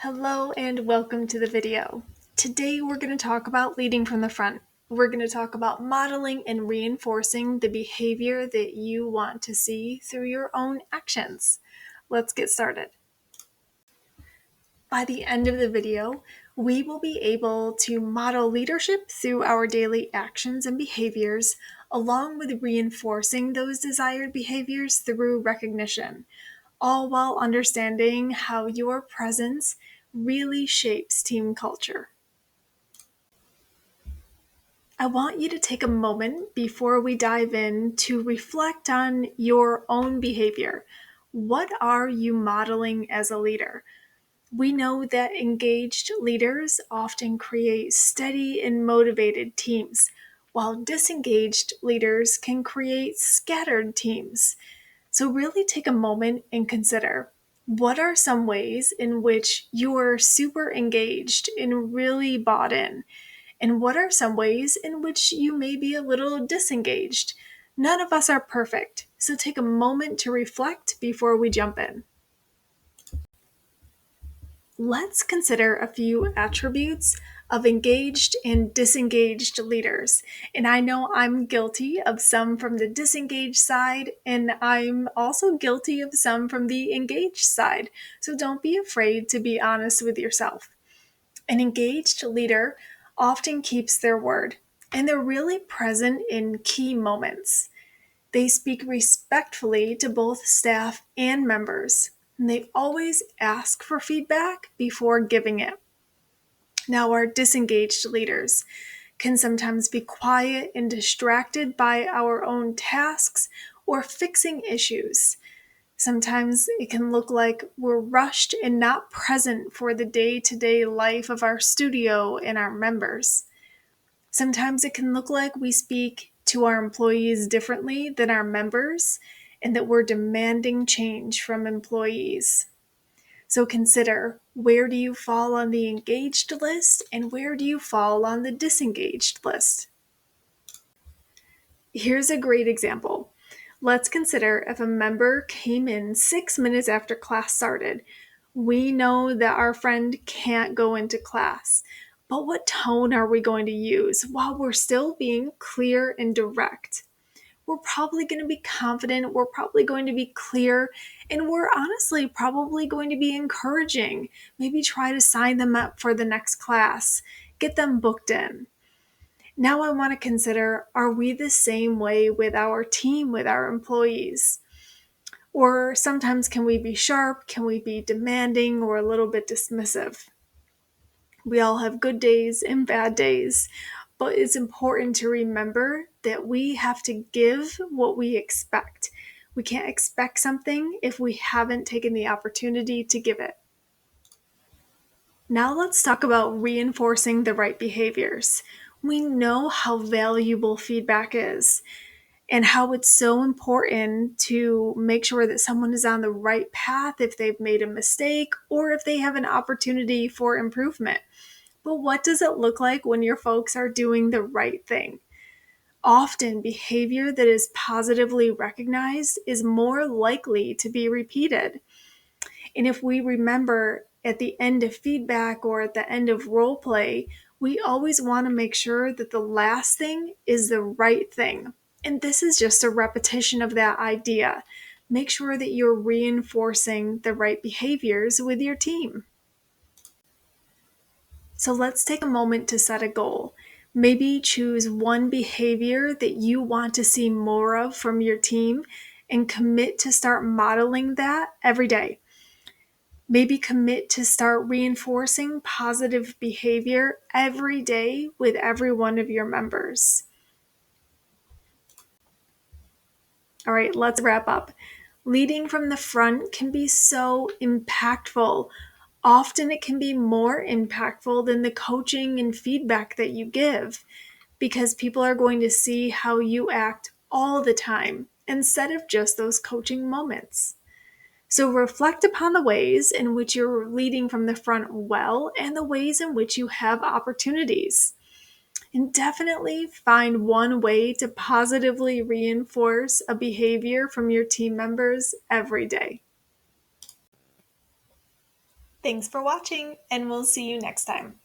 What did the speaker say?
Hello and welcome to the video. Today we're going to talk about leading from the front. We're going to talk about modeling and reinforcing the behavior that you want to see through your own actions. Let's get started. By the end of the video, we will be able to model leadership through our daily actions and behaviors, along with reinforcing those desired behaviors through recognition, all while understanding how your presence really shapes team culture. I want you to take a moment before we dive in to reflect on your own behavior. What are you modeling as a leader? We know that engaged leaders often create steady and motivated teams, while disengaged leaders can create scattered teams. So, really take a moment and consider, what are some ways in which you are super engaged and really bought in? And what are some ways in which you may be a little disengaged? None of us are perfect, so take a moment to reflect before we jump in. Let's consider a few attributes of engaged and disengaged leaders. And I know I'm guilty of some from the disengaged side, and I'm also guilty of some from the engaged side. So don't be afraid to be honest with yourself. An engaged leader often keeps their word, and they're really present in key moments. They speak respectfully to both staff and members, and they always ask for feedback before giving it. Now, our disengaged leaders can sometimes be quiet and distracted by our own tasks or fixing issues. Sometimes it can look like we're rushed and not present for the day-to-day life of our studio and our members. Sometimes it can look like we speak to our employees differently than our members, and that we're demanding change from employees. So consider, where do you fall on the engaged list and where do you fall on the disengaged list? Here's a great example. Let's consider if a member came in 6 minutes after class started. We know that our friend can't go into class, but what tone are we going to use while we're still being clear and direct? We're probably going to be confident, we're probably going to be clear, and we're honestly probably going to be encouraging. Maybe try to sign them up for the next class, get them booked in. Now I want to consider, are we the same way with our team, with our employees? Or sometimes can we be sharp? Can we be demanding or a little bit dismissive? We all have good days and bad days, but it's important to remember that we have to give what we expect. We can't expect something if we haven't taken the opportunity to give it. Now let's talk about reinforcing the right behaviors. We know how valuable feedback is and how it's so important to make sure that someone is on the right path if they've made a mistake or if they have an opportunity for improvement. But what does it look like when your folks are doing the right thing? Often, behavior that is positively recognized is more likely to be repeated. And if we remember at the end of feedback or at the end of role play, we always want to make sure that the last thing is the right thing. And this is just a repetition of that idea. Make sure that you're reinforcing the right behaviors with your team. So let's take a moment to set a goal. Maybe choose one behavior that you want to see more of from your team and commit to start modeling that every day. Maybe commit to start reinforcing positive behavior every day with every one of your members. All right, let's wrap up. Leading from the front can be so impactful. Often it can be more impactful than the coaching and feedback that you give, because people are going to see how you act all the time instead of just those coaching moments. So reflect upon the ways in which you're leading from the front well and the ways in which you have opportunities. And definitely find one way to positively reinforce a behavior from your team members every day. Thanks for watching, and we'll see you next time.